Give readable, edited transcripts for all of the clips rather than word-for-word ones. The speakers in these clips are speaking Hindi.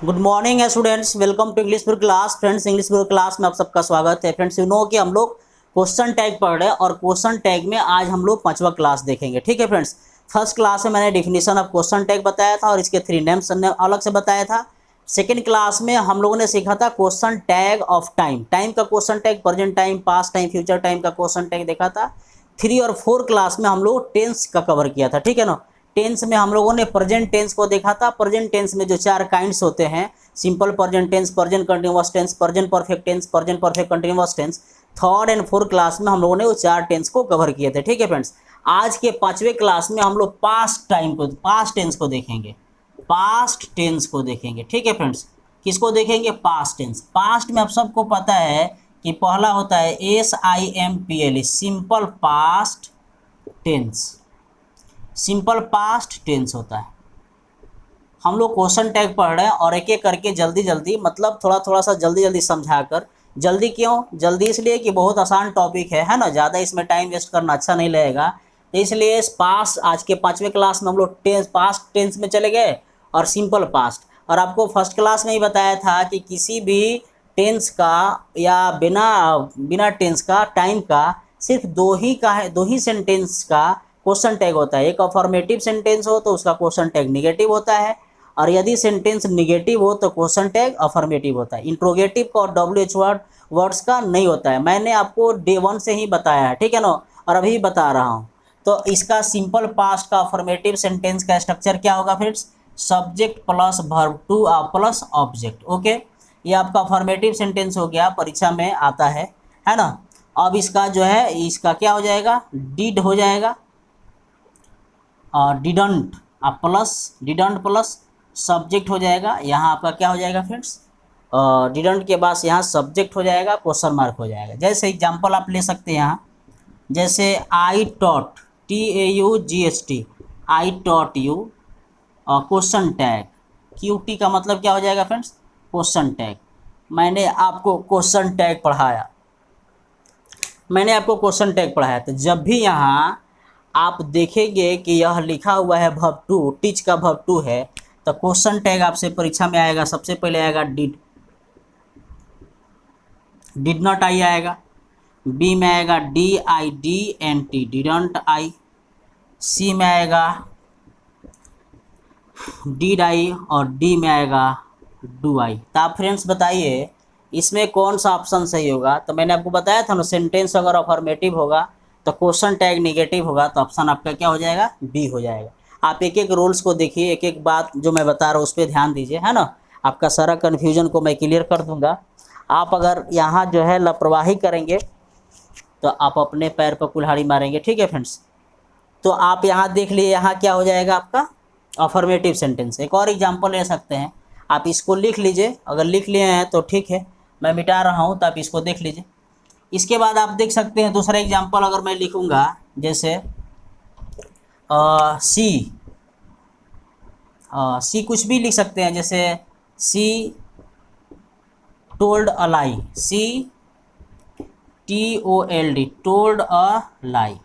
गुड मॉर्निंग है students, welcome to English book class. Friends, English book class में आप सबका स्वागत है। फ्रेंड्स, यू नो कि हम लोग क्वेश्चन टैग पढ़ रहे हैं और क्वेश्चन टैग में आज हम लोग 5वां क्लास देखेंगे। ठीक है फ्रेंड्स, फर्स्ट क्लास में मैंने डिफिनीशन ऑफ क्वेश्चन टैग बताया था और इसके 3 नेम्स अलग से बताया था। सेकेंड क्लास में हम लोगों ने सीखा था question tag of time. Time का question tag, present time, past time, future time का क्वेश्चन टैग देखा था। 3 और 4 क्लास में हम लोग टेंस का कवर किया था। ठीक है ना। टेंस में हम लोगों ने प्रेजेंट टेंस को देखा था। प्रेजेंट टेंस में जो 4 काइंड्स होते हैं, simple present tense, present continuous tense, present perfect tense, present perfect continuous tense. Third and fourth class में हम लोगों ने वो 4 टेंस को कवर किए थे। ठीक है फ्रेंड्स, आज के 5वें क्लास में हम लोग पास्ट टेंस को देखेंगे। पास्ट टेंस को देखेंगे। ठीक है फ्रेंड्स, किसको देखेंगे? Past tense. पास्ट में आप सबको पता है कि पहला होता है SIMPLE, simple past tense. Simple past tense होता है। हम लोग क्वेश्चन टैग पढ़ रहे हैं और एक एक करके जल्दी जल्दी, मतलब थोड़ा थोड़ा सा जल्दी जल्दी समझाकर। जल्दी क्यों? जल्दी इसलिए कि बहुत आसान टॉपिक है ना, ज़्यादा इसमें टाइम वेस्ट करना अच्छा नहीं लगेगा। तो इसलिए आज के 5वें क्लास में हम लोग पास्ट टेंस में चले गए और सिंपल पास्ट। और आपको फर्स्ट क्लास में ही बताया था कि किसी भी टेंस का या बिना टेंस का, टाइम का, सिर्फ दो ही सेंटेंस का क्वेश्चन टैग होता है। एक अफर्मेटिव सेंटेंस हो तो उसका क्वेश्चन टैग निगेटिव होता है, और यदि सेंटेंस निगेटिव हो तो क्वेश्चन टैग अफर्मेटिव होता है। इंट्रोगेटिव का और WH वर्ड्स का नहीं होता है। मैंने आपको डे 1 से ही बताया है, ठीक है ना, और अभी बता रहा हूँ। तो इसका सिंपल पास्ट का अफर्मेटिव सेंटेंस का स्ट्रक्चर क्या होगा friends? Subject plus verb two plus object. Okay, ये आपका अफर्मेटिव सेंटेंस हो गया, परीक्षा में आता है ना। अब इसका जो है, इसका क्या हो जाएगा? डिड हो जाएगा, डिडंट प्लस सब्जेक्ट हो जाएगा। यहाँ आपका क्या हो जाएगा फ्रेंड्स? डिडंट के बाद यहाँ सब्जेक्ट हो जाएगा, क्वेश्चन मार्क हो जाएगा। जैसे एग्जांपल आप ले सकते हैं यहाँ, जैसे I taught, TAUGHT, I taught you, question tag. QT का मतलब क्या हो जाएगा फ्रेंड्स? Question tag. मैंने आपको क्वेश्चन टैग पढ़ाया, तो जब भी यहाँ आप देखेंगे कि यह लिखा हुआ है वर्ब टू, टीच का वर्ब टू है, तो क्वेश्चन टैग आपसे परीक्षा में आएगा। सबसे पहले आएगा डिड नॉट आई आएगा। B में आएगा DIDNT, डिडंट आई। C में आएगा डिड आई, और D में आएगा डू आई। तो आप फ्रेंड्स बताइए इसमें कौन सा ऑप्शन सही होगा? तो मैंने आपको बताया था ना, सेंटेंस अगर अफर्मेटिव होगा तो क्वेश्चन टैग निगेटिव होगा, तो ऑप्शन आपका क्या हो जाएगा? B हो जाएगा। आप एक एक रूल्स को देखिए, एक एक बात जो मैं बता रहा हूँ उस पर ध्यान दीजिए, है ना। आपका सारा कन्फ्यूजन को मैं क्लियर कर दूंगा। आप अगर यहाँ जो है लापरवाही करेंगे तो आप अपने पैर पर कुल्हाड़ी मारेंगे। ठीक है फ्रेंड्स, तो आप यहाँ देख लिए, यहाँ क्या हो जाएगा आपका? Affirmative sentence. एक और एग्जांपल ले सकते हैं, आप इसको लिख लीजिए। अगर लिख लिए हैं तो ठीक है, मैं मिटा रहा हूँ तो आप इसको देख लीजिए। इसके बाद आप देख सकते हैं दूसरा एग्जांपल, अगर मैं लिखूँगा जैसे सी कुछ भी लिख सकते हैं, जैसे she told a lie, TOLD, told a lie,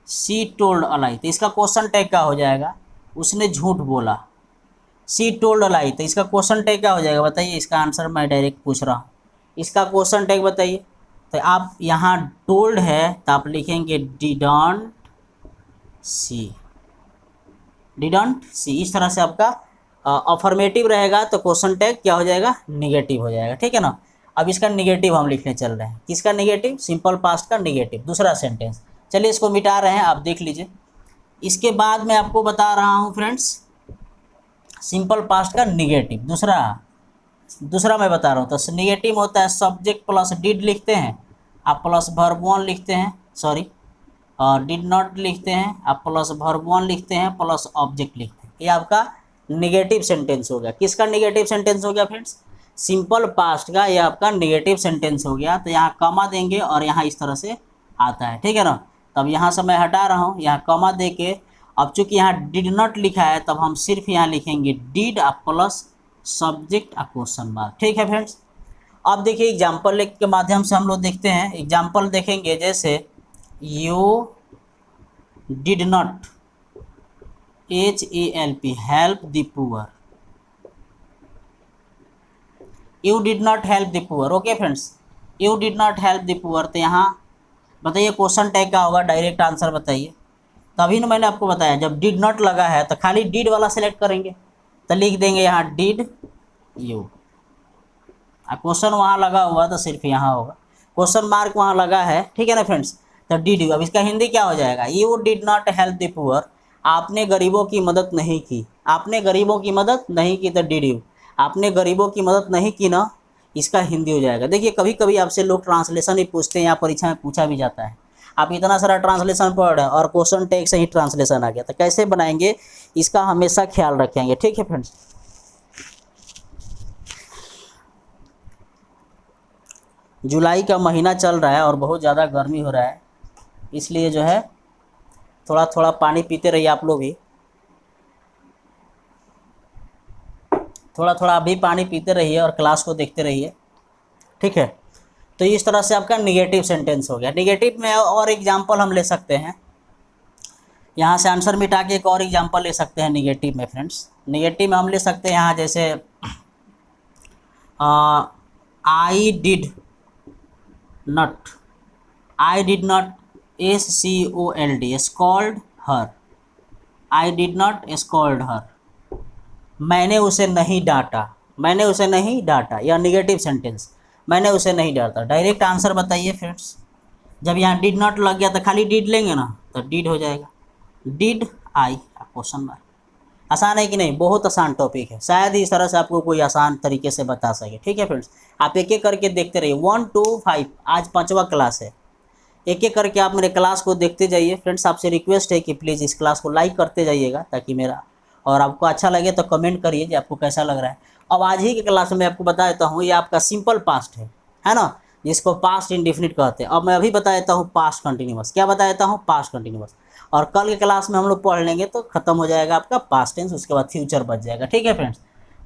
she told a lie. तो इसका क्वेश्चन टैग क्या हो जाएगा? उसने झूठ बोला। सी टोल्ड अ लाई, तो इसका क्वेश्चन टैग क्या हो जाएगा बताइए? इसका आंसर मैं डायरेक्ट पूछ रहा हूँ, इसका क्वेश्चन टैग बताइए। तो आप यहाँ टोल्ड है तो आप लिखेंगे डिडंट सी। इस तरह से आपका अफर्मेटिव रहेगा तो क्वेश्चन टैग क्या हो जाएगा? निगेटिव हो जाएगा। ठीक है ना। अब इसका निगेटिव हम लिखने चल रहे हैं। किसका निगेटिव? सिंपल पास्ट का निगेटिव, दूसरा सेंटेंस। चलिए इसको मिटा रहे हैं, आप देख लीजिए। इसके बाद मैं आपको बता रहा हूँ फ्रेंड्स, सिंपल पास्ट का निगेटिव दूसरा मैं बता रहा हूँ। तो निगेटिव होता है सब्जेक्ट प्लस डिड लिखते हैं, आप प्लस वर्ब 1 लिखते हैं, सॉरी डिड नॉट लिखते हैं, आप प्लस वर्ब 1 लिखते हैं, प्लस ऑब्जेक्ट लिखते हैं। ये आपका निगेटिव सेंटेंस हो गया। किसका निगेटिव सेंटेंस हो गया फ्रेंड्स? सिंपल पास्ट का। ये आपका निगेटिव सेंटेंस हो गया। तो यहाँ कॉमा देंगे और यहाँ इस तरह से आता है, ठीक है ना। तब यहाँ से मैं हटा रहा हूँ, यहाँ कॉमा दे के, अब चूँकि यहाँ डिड नॉट लिखा है तब हम सिर्फ यहाँ लिखेंगे did plus subject question mark. ठीक है फ्रेंड्स, अब देखिए एग्जाम्पल के माध्यम से हम लोग देखते हैं। एग्जाम्पल देखेंगे, जैसे you did not HELP, help the poor, you did not help the poor. Okay friends, you did not help the poor, तो यहाँ बताइए क्वेश्चन टैग का होगा, डायरेक्ट आंसर बताइए। तभी ना मैंने आपको बताया, जब डिड नॉट लगा है तो खाली डिड वाला सेलेक्ट करेंगे, तो लिख देंगे यहाँ डिड यू। क्वेश्चन वहाँ लगा हुआ तो सिर्फ यहाँ होगा, क्वेश्चन मार्क वहाँ लगा है, ठीक है ना फ्रेंड्स, तो डिड यू। अब इसका हिंदी क्या हो जाएगा, you did not help the poor, आपने गरीबों की मदद नहीं की, आपने गरीबों की मदद नहीं की, तो डिड यू, आपने गरीबों की मदद नहीं की ना, इसका हिंदी हो जाएगा। देखिए कभी कभी आपसे लोग ट्रांसलेशन ही पूछते हैं, या परीक्षा में पूछा भी जाता है, आप इतना सारा ट्रांसलेशन पढ़ रहे हैं और क्वेश्चन टैग से ही ट्रांसलेशन आ गया, तो कैसे बनाएंगे इसका हमेशा ख्याल रखेंगे, ठीक है फ्रेंड्स। जुलाई का महीना चल रहा है और बहुत ज़्यादा गर्मी हो रहा है, इसलिए जो है थोड़ा थोड़ा पानी पीते रहिए आप लोग भी, थोड़ा थोड़ा अभी पानी पीते रहिए और क्लास को देखते रहिए, ठीक है। तो इस तरह से आपका निगेटिव सेंटेंस हो गया। निगेटिव में और एग्जाम्पल हम ले सकते हैं, यहाँ से आंसर मिटा के एक और एग्जाम्पल ले सकते हैं निगेटिव में फ्रेंड्स। निगेटिव में हम ले सकते हैं यहाँ जैसे I did not, I did not SCOLD scold her, I did not scold her, मैंने उसे नहीं डांटा, मैंने उसे नहीं डांटा, या निगेटिव सेंटेंस, मैंने उसे नहीं डांटा। डायरेक्ट आंसर बताइए फ्रेंड्स, जब यहाँ डिड नॉट लग गया तो खाली डिड लेंगे ना, तो डिड हो जाएगा, डिड आई क्वेश्चन मार्क। आसान है कि नहीं, बहुत आसान टॉपिक है, शायद ही इस तरह से आपको कोई आसान तरीके से बता सके, ठीक है फ्रेंड्स। आप एक एक करके देखते रहिए, 1 to 5 आज 5वां क्लास है, एक एक करके आप मेरे क्लास को देखते जाइए फ्रेंड्स। आपसे रिक्वेस्ट है कि प्लीज़ इस क्लास को लाइक करते जाइएगा, ताकि मेरा, और आपको अच्छा लगे तो कमेंट करिए कि आपको कैसा लग रहा है। अब आज ही की क्लास में आपको बता देता हूँ, ये आपका सिंपल पास्ट है ना, जिसको पास्ट इंडेफिनिट कहते हैं। अब मैं अभी बता देता हूँ पास्ट कंटिन्यूअस, क्या बता देता हूँ, पास्ट कंटिन्यूअस। और कल के क्लास में हम लोग पढ़ लेंगे तो खत्म हो जाएगा आपका पास्ट टेंस, उसके बाद फ्यूचर बच जाएगा, ठीक है फ्रेंड्स।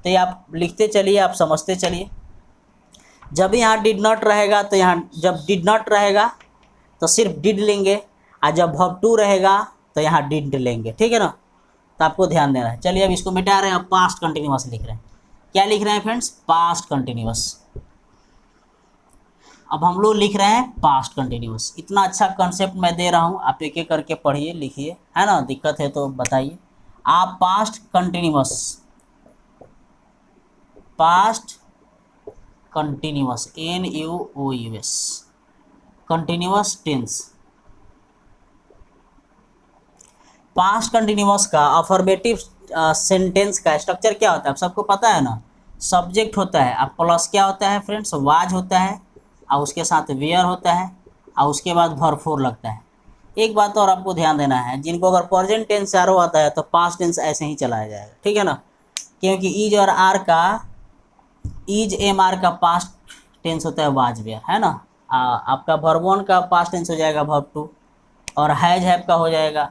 तो ये आप लिखते चलिए, आप समझते चलिए। जब यहाँ डिड नॉट रहेगा तो यहाँ, जब डिड नॉट रहेगा तो सिर्फ डिड लेंगे, और जब वर्ब टू रहेगा तो यहाँ डिड लेंगे, ठीक है ना। तो आपको ध्यान देना है। चलिए अब इसको मिटा रहे हैं, अब पास्ट कंटिन्यूअस लिख रहे हैं। क्या लिख रहे हैं फ्रेंड्स, पास्ट कंटिन्यूअस। अब हम लोग लिख रहे हैं पास्ट कंटिन्यूअस। इतना अच्छा कंसेप्ट मैं दे रहा हूँ, आप एक एक करके पढ़िए लिखिए, है ना। दिक्कत है तो बताइए। आप past continuous, past continuous NUOUS continuous tense. Past continuous का अफर्मेटिव सेंटेंस का स्ट्रक्चर क्या होता है, आप सबको पता है ना। सब्जेक्ट होता है, अब प्लस क्या होता है फ्रेंड्स, वाज होता है, और उसके साथ वेयर होता है, और उसके बाद वर्ब फोर लगता है। एक बात और आपको ध्यान देना है, जिनको अगर प्रेजेंट टेंस चारों आता है तो पास्ट टेंस ऐसे ही चलाया जाएगा, ठीक है ना। क्योंकि ईज और आर का, ईज MR का पास्ट टेंस होता है वाज वेयर, है ना। आपका वर्ब वन का पास्ट टेंस हो जाएगा वर्ब टू, और हैज हैव का हो जाएगा,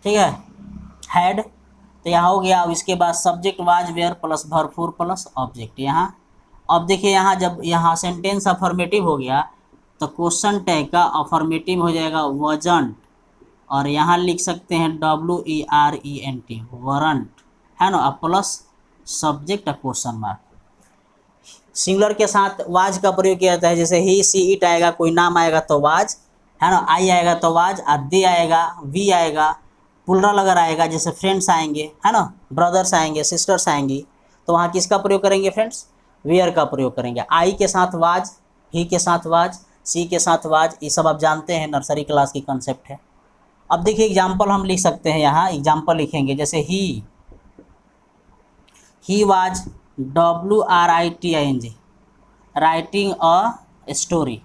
ठीक है, हैड। तो यहाँ हो गया। अब इसके बाद subject was were plus verb four plus object यहाँ। अब देखिए यहाँ, जब यहाँ सेंटेंस अफर्मेटिव हो गया तो क्वेश्चन टैग का अफर्मेटिव हो जाएगा वजंट, और यहाँ लिख सकते हैं WERENT वरंट, है ना। अब plus subject question mark. Singular के साथ वाज का प्रयोग किया जाता है, जैसे ही सी इट आएगा, कोई नाम आएगा तो वाज, है ना। आई आएगा तो वाज, दे आएगा, वी आएगा, प्लुरल अगर आएगा जैसे फ्रेंड्स आएंगे, है ना, ब्रदर्स आएंगे, सिस्टर्स आएंगी, तो वहाँ किसका प्रयोग करेंगे फ्रेंड्स, वेयर का प्रयोग करेंगे। आई के साथ वाज, ही के साथ वाज, सी के साथ वाज, ये सब आप जानते हैं, नर्सरी क्लास की कंसेप्ट है। अब देखिए एग्जाम्पल हम लिख सकते हैं, यहाँ एग्जाम्पल लिखेंगे जैसे he was WRITING writing a story,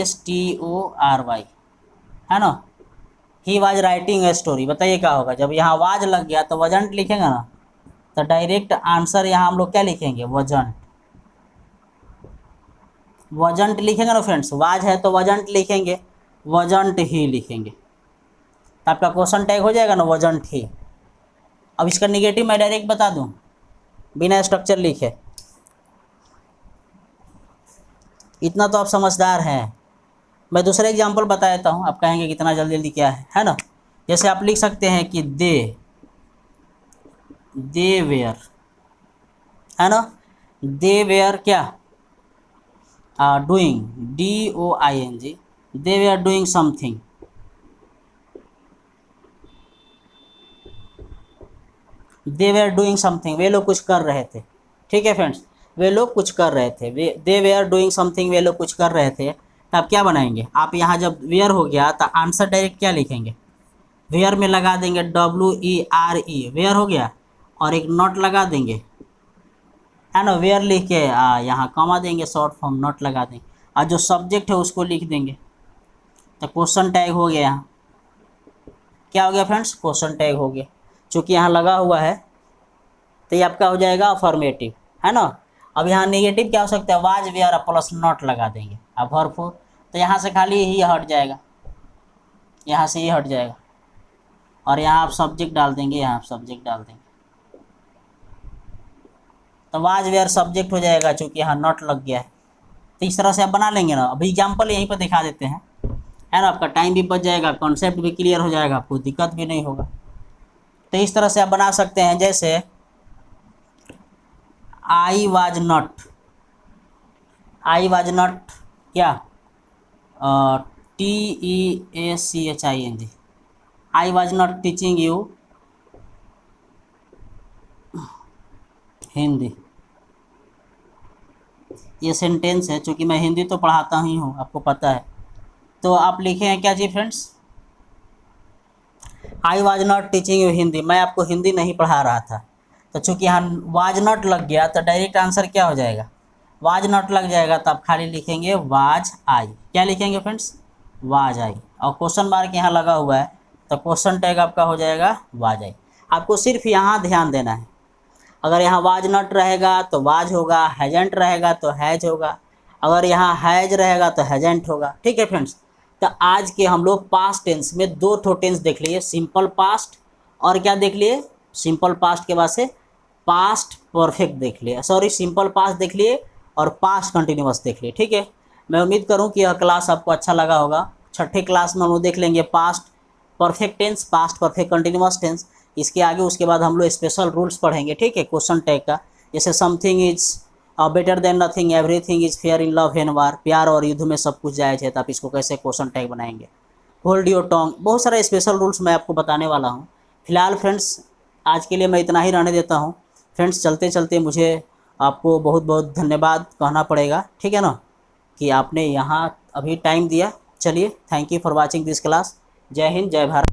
STORY, है ना। He was writing a story. बताइए क्या होगा, जब यहाँ वाज लग गया तो वजंट लिखेंगे ना, तो डायरेक्ट आंसर यहाँ हम लोग क्या लिखेंगे, वजंट। वजंट लिखेंगे ना फ्रेंड्स, वाज है तो वजंट लिखेंगे, वजंट ही लिखेंगे, तो आपका क्वेश्चन टैग हो जाएगा ना वजंट ही। अब इसका निगेटिव मैं डायरेक्ट बता दूं बिना स्ट्रक्चर लिखे, इतना तो आप समझदार हैं। मैं दूसरा एग्जांपल बता देता हूँ, आप कहेंगे कितना जल्दी जल्दी क्या है ना। जैसे आप लिख सकते हैं कि दे दे वेयर, है ना, दे वेयर क्या, doing, DOING, they were doing something, they were doing something, वे लोग कुछ कर रहे थे। ठीक है फ्रेंड्स, वे लोग कुछ कर रहे थे, दे वेयर डूइंग समथिंग, वे लोग कुछ कर रहे थे। तो आप क्या बनाएंगे, आप यहाँ जब वेयर हो गया तो आंसर डायरेक्ट क्या लिखेंगे, वेयर में लगा देंगे WERE, वेयर हो गया, और एक नॉट लगा देंगे, है ना, वेयर लिख के यहाँ कॉमा देंगे, शॉर्ट फॉर्म नॉट लगा देंगे, और जो सब्जेक्ट है उसको लिख देंगे। तो क्वेश्चन टैग हो गया यहाँ, क्या हो गया फ्रेंड्स, क्वेश्चन टैग हो गया। चूँकि यहाँ लगा हुआ है तो ये आपका हो जाएगा अफर्मेटिव, है ना। अब यहाँ नेगेटिव क्या हो सकता है, वाज वेयर प्लस नॉट लगा देंगे, अब भरपूर, तो यहाँ से खाली ही हट जाएगा, यहाँ से ही हट जाएगा, और यहाँ आप सब्जेक्ट डाल देंगे, यहाँ आप सब्जेक्ट डाल देंगे, तो वाज वेयर सब्जेक्ट हो जाएगा, चूँकि यहाँ नॉट लग गया है। तो इस तरह से आप बना लेंगे ना। अभी एग्जाम्पल यहीं पर दिखा देते हैं, है ना, आपका टाइम भी बच जाएगा, कॉन्सेप्ट भी क्लियर हो जाएगा, आपको दिक्कत भी नहीं होगा। तो इस तरह से आप बना सकते हैं, जैसे आई वाज नॉट क्या, TEACHING, I was not teaching you Hindi, ये सेंटेंस है, चूँकि मैं हिंदी तो पढ़ाता ही हूँ, आपको पता है। तो आप लिखे हैं क्या जी friends, I was not teaching you Hindi, मैं आपको हिंदी नहीं पढ़ा रहा था। तो चूँकि यहाँ वाज नॉट लग गया तो डायरेक्ट आंसर क्या हो जाएगा, वाज नॉट लग जाएगा, तो आप खाली लिखेंगे वाज आई, क्या लिखेंगे फ्रेंड्स, वाज आई, और क्वेश्चन मार्क यहाँ लगा हुआ है, तो क्वेश्चन टैग आपका हो जाएगा वाज आई। आपको सिर्फ यहाँ ध्यान देना है, अगर यहाँ वाज नॉट रहेगा तो वाज होगा, हैजेंट रहेगा तो हैज होगा, अगर यहाँ हैज रहेगा तो हैजेंट होगा। ठीक है फ्रेंड्स, तो आज के हम लोग पास्ट टेंस में दो ठो टेंस देख लिए, सिंपल पास्ट और क्या देख लिए, सिंपल पास्ट के बाद से पास्ट परफेक्ट देख लिए, सॉरी सिंपल पास्ट देख लिए और पास्ट कंटिन्यूअस देख लिए। ठीक है, मैं उम्मीद करूं कि यह क्लास आपको अच्छा लगा होगा। छठे क्लास में हम लोग देख लेंगे past perfect tense, past perfect continuous tense, इसके आगे उसके बाद हम लोग स्पेशल रूल्स पढ़ेंगे। ठीक है, क्वेश्चन टैग का, जैसे something is better than nothing, everything is fair in love and वार, प्यार और युद्ध में सब कुछ जायज़ है, तो आप इसको कैसे क्वेश्चन टैग बनाएंगे, होल्ड योर टोंग, बहुत सारे स्पेशल रूल्स मैं आपको बताने वाला हूँ। फिलहाल फ्रेंड्स आज के लिए मैं इतना ही रहने देता हूँ। फ्रेंड्स चलते चलते मुझे आपको बहुत बहुत धन्यवाद कहना पड़ेगा, ठीक है ना, कि आपने यहाँ अभी टाइम दिया। चलिए, thank you for watching this class. जय हिंद, जय भारत।